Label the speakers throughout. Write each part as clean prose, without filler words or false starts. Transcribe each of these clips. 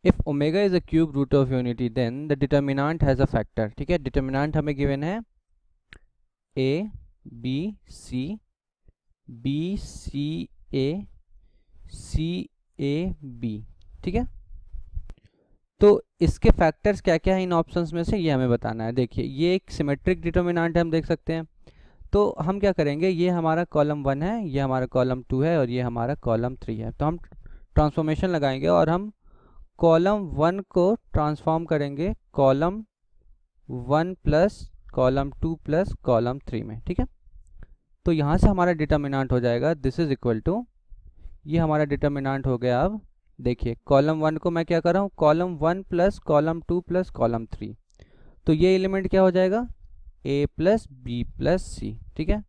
Speaker 1: If omega is a cube root of unity then the determinant has a factor. ठीक है, determinant हमें given है A B C, B C A, C A B. ठीक है, तो इसके factors क्या क्या है इन ऑप्शंस में से ये हमें बताना है। देखिए ये एक सिमेट्रिक डिटर्मिनेंट है, हम देख सकते हैं। तो हम क्या करेंगे, ये हमारा कॉलम 1 है, ये हमारा कॉलम 2 है और ये हमारा कॉलम 3 है। तो हम ट्रांसफॉर्मेशन लगाएंगे और हम कॉलम 1 को ट्रांसफॉर्म करेंगे column 1 plus column 2 plus column 3 में। ठीक है, तो यहाँ से हमारा डिटर्मिनेंट हो जाएगा दिस इज इक्वल टू, ये हमारा डिटर्मिनेंट हो गया। अब देखिए कॉलम 1 को मैं क्या कर रहा हूँ, column 1 plus column 2 plus column 3। तो ये एलिमेंट क्या हो जाएगा, ए प्लस बी प्लस सी। ठीक है,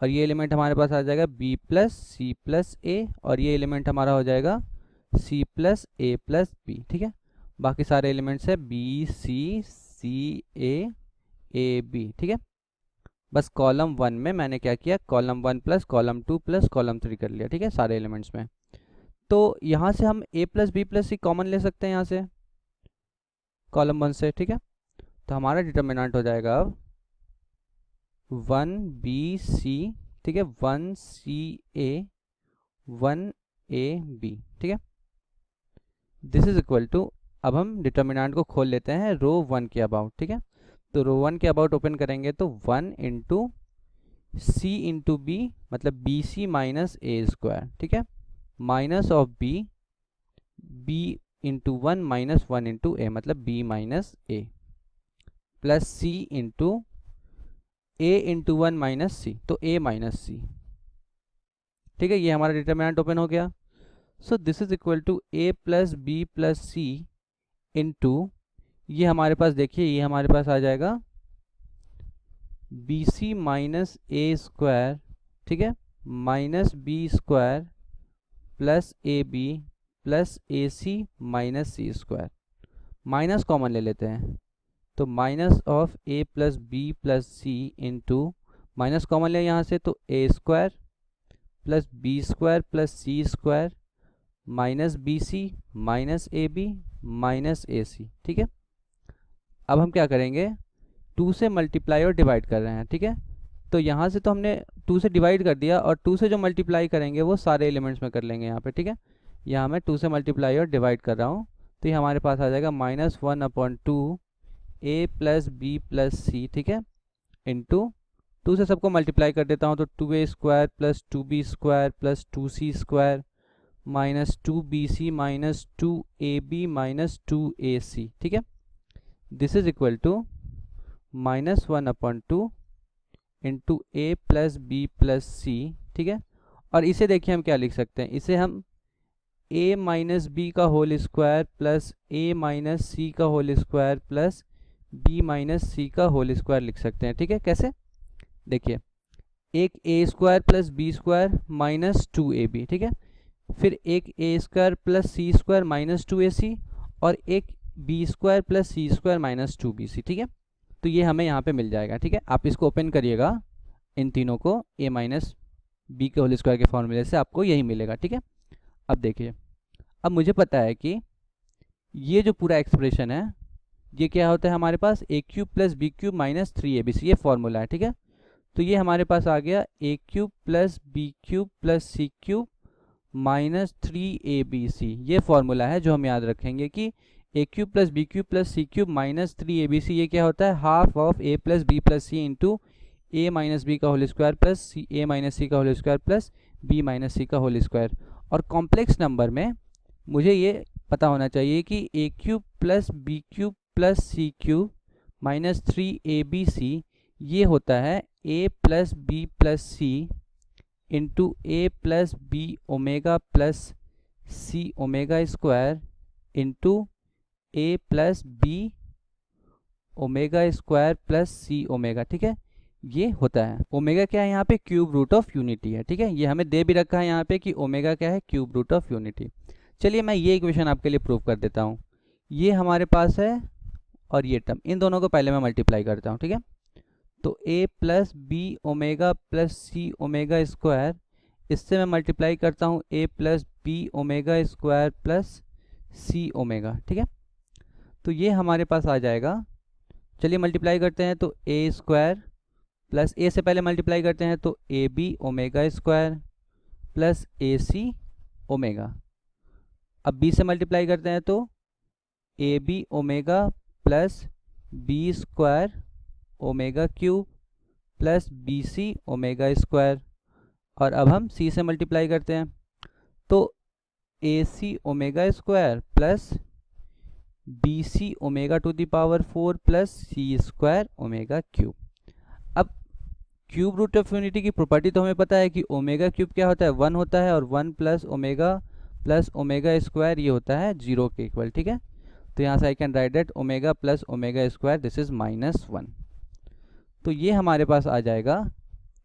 Speaker 1: और ये एलिमेंट हमारे पास आ जाएगा बी प्लस सी प्लस ए, और ये एलिमेंट हमारा हो जाएगा सी प्लस ए प्लस बी। ठीक है, बाकी सारे एलिमेंट्स है बी सी ए बी। ठीक है, बस कॉलम 1 में मैंने क्या किया, column 1 plus column 2 plus column 3 कर लिया। ठीक है, सारे एलिमेंट्स में। तो यहाँ से हम a plus B plus C common ले सकते हैं यहाँ से कॉलम 1 से। ठीक है, तो हमारा डिटर्मिनेंट हो जाएगा अब 1b(c), ठीक है, 1c(a), 1a(b). ठीक है, दिस इज इक्वल टू, अब हम डिटर्मिनेंट को खोल लेते हैं रो 1 के अबाउट। ठीक है, तो रो 1 के अबाउट ओपन करेंगे तो 1 इंटू सी इंटू बी, मतलब B C minus A square. ठीक है, minus of B, B into 1 minus 1 into A, मतलब B minus A, plus C into A into 1 minus C, तो ए माइनस सी। ठीक है, ये हमारा डिटर्मिनेंट ओपन हो गया। So this is equal to A plus B plus C into, ये हमारे पास देखिए, ये हमारे पास आ जाएगा B C minus A square, ठीक है, minus B square plus A B plus A C minus C square. Minus common ले लेते हैं, तो minus of A plus B plus C into, minus common ले यहाँ से, तो A square plus B square plus C square minus B C minus A B minus A C. ठीक है, अब हम क्या करेंगे, 2 से मल्टीप्लाई और डिवाइड कर रहे हैं। ठीक है, तो यहाँ से तो हमने 2 से डिवाइड कर दिया, और 2 से जो मल्टीप्लाई करेंगे वो सारे एलिमेंट्स में कर लेंगे यहाँ पे। ठीक है, यहाँ मैं 2 से मल्टीप्लाई और डिवाइड कर रहा हूँ, तो ये हमारे पास आ जाएगा -1/2 ए प्लस बी प्लस सी। ठीक है, इंटू 2 से सबको मल्टीप्लाई कर देता हूँ, तो 2a square plus 2b square plus 2c square minus 2bc minus 2ab minus 2ac। ठीक है, this is equal to -1/2 into A plus B plus C. ठीक है, और इसे देखिए हम क्या लिख सकते हैं, इसे हम a माइनस बी का whole square plus a minus C का whole square plus b minus C का होल स्क्वायर लिख सकते हैं। ठीक है, कैसे, देखिए एक a square plus B square minus 2ab, ठीक है, फिर एक a square plus C square minus 2ac, और एक b स्क्वायर प्लस सी स्क्वायर माइनस 2bc। ठीक है, तो ये हमें यहाँ पे मिल जाएगा। ठीक है, आप इसको ओपन करिएगा, इन तीनों को a माइनस बी के होल स्क्वायर के फॉर्मूले से आपको यही मिलेगा। ठीक है, अब देखिए, अब मुझे पता है कि ये जो पूरा एक्सप्रेशन है ये क्या होता है हमारे पास, A cube plus B cube minus 3ab, ये फॉर्मूला है। ठीक है, तो ये हमारे पास आ गया A cube plus B cube plus C cube minus 3abc, ये फॉर्मूला है जो हम याद रखेंगे कि ए cube plus B cube plus सी क्यूब माइनस 3abc, ये क्या होता है, half of A plus B plus C into A minus B का whole square plus C A minus C का whole square plus B minus C का whole square. और complex number में मुझे ये पता होना चाहिए कि ए cube plus B cube plus सी क्यूब माइनस 3abc, ये होता है A plus B plus C into A plus B omega plus C omega square into A plus B omega square plus C omega. ठीक है, ये होता है omega क्या है यहाँ पे, क्यूब रूट ऑफ यूनिटी है। ठीक है, ये हमें दे भी रखा है यहाँ पे कि ओमेगा क्या है, क्यूब रूट ऑफ यूनिटी। चलिए मैं ये इक्वेशन आपके लिए प्रूव कर देता हूँ। ये हमारे पास है और ये टर्म, इन दोनों को पहले मैं मल्टीप्लाई करता हूँ। ठीक है, तो a plus B omega plus C omega square, इससे मैं मल्टीप्लाई करता हूँ a plus B omega square plus C omega, ठीक है। तो ये हमारे पास आ जाएगा, चलिए मल्टीप्लाई करते हैं, तो ए स्क्वायर प्लस ए से पहले मल्टीप्लाई करते हैं तो A B omega square plus A C omega. अब बी से मल्टीप्लाई करते हैं तो A B omega plus B square omega cube plus B C omega square. और अब हम सी से मल्टीप्लाई करते हैं तो A C omega square plus B C omega to the power 4 plus C square omega cube. अब cube root of unity की property तो हमें पता है कि ओमेगा क्यूब क्या होता है, 1 होता है, और 1 प्लस ओमेगा स्क्वायर ये होता है 0 के इक्वल, ठीक है। तो यहाँ से I can write that omega plus omega square this is -1। तो ये हमारे पास आ जाएगा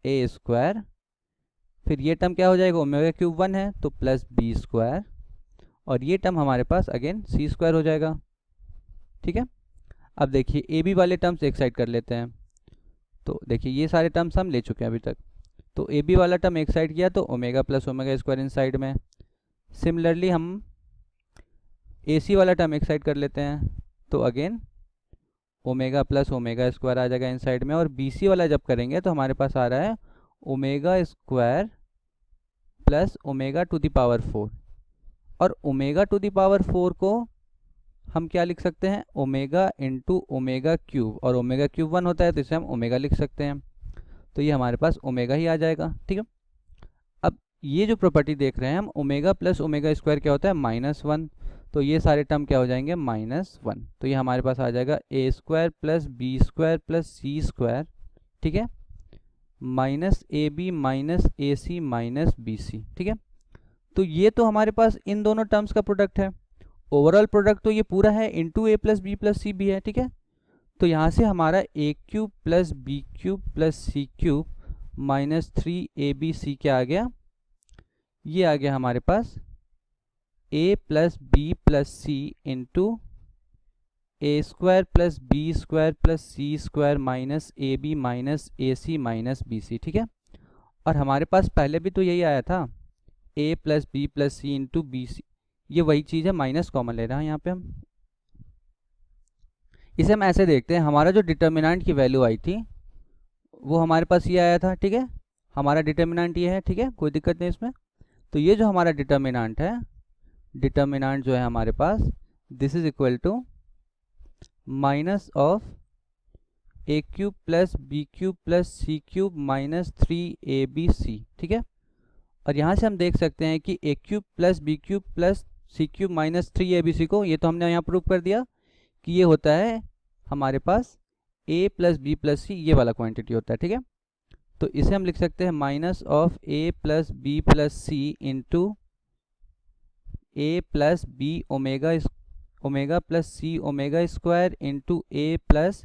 Speaker 1: ए स्क्वायर, फिर ये टर्म क्या हो जाएगा, ओमेगा क्यूब 1 है तो प्लस बी स्क्वायर, और ये टर्म हमारे पास अगेन सी स्क्वायर हो जाएगा, ठीक है। अब देखिए ए बी वाले टर्म्स एक साइड कर लेते हैं। तो देखिए ये सारे टर्म्स हम ले चुके हैं अभी तक। तो ए बी वाला टर्म एक साइड किया तो ओमेगा प्लस ओमेगा स्क्वायर इन साइड में। सिमिलरली हम ए सी वाला टर्म एक साइड कर लेते हैं तो again omega plus omega square आ जाएगा इन साइड में। और बी सी वाला जब करेंगे तो हमारे पास आ रहा है omega square plus omega to the power 4। और ओमेगा टू द पावर 4 को हम क्या लिख सकते हैं, ओमेगा इंटू ओमेगा क्यूब, और ओमेगा क्यूब 1 होता है तो इसे हम ओमेगा लिख सकते हैं। तो ये हमारे पास ओमेगा ही आ जाएगा, ठीक है। अब ये जो प्रॉपर्टी देख रहे हैं हम, ओमेगा प्लस ओमेगा स्क्वायर क्या होता है, -1, तो ये सारे टर्म क्या हो जाएंगे, -1। तो ये हमारे पास आ जाएगा a square plus B square plus C square, ठीक है, minus A B minus A C minus B c, ठीक है। तो ये तो हमारे पास इन दोनों टर्म्स का प्रोडक्ट है। ओवरऑल प्रोडक्ट तो ये पूरा है, इंटू ए प्लस बी प्लस सी भी है, ठीक है। तो यहाँ से हमारा a cube plus B cube plus C cube minus 3ab क्या आ गया, ये आ गया हमारे पास a plus B plus C into a square plus B square plus C square minus A B minus A C minus B c, ठीक है। और हमारे पास पहले भी तो यही आया था, a plus B plus C into B C, ये वही चीज़ है, माइनस कॉमन ले रहे हैं यहाँ पे हम। इसे हम ऐसे देखते हैं, हमारा जो डिटर्मिनेंट की वैल्यू आई थी वो हमारे पास ये आया था, ठीक है। हमारा डिटर्मिनेंट ये है, ठीक है, कोई दिक्कत नहीं इसमें। तो ये जो हमारा डिटर्मिनेंट है, डिटर्मिनेंट जो है हमारे पास, this is equal to minus of a cube plus B cube plus C cube minus 3ab, ठीक है। और यहाँ से हम देख सकते हैं कि ए cube plus B cube plus सी क्यूब माइनस 3ab को, ये तो हमने यहाँ प्रूव कर दिया कि ये होता है हमारे पास a प्लस बी प्लस सी, ये वाला क्वांटिटी होता है, ठीक है। तो इसे हम लिख सकते हैं minus of a plus B plus C into A plus B omega plus C omega square into A plus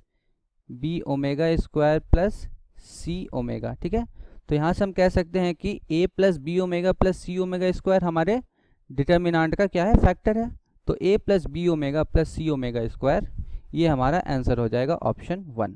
Speaker 1: B omega square plus C omega, ठीक है। तो यहाँ से हम कह सकते हैं कि a plus B omega plus C omega square हमारे डिटर्मिनेंट का क्या है, फैक्टर है। तो a plus B omega plus C omega square, ये हमारा आंसर हो जाएगा ऑप्शन 1।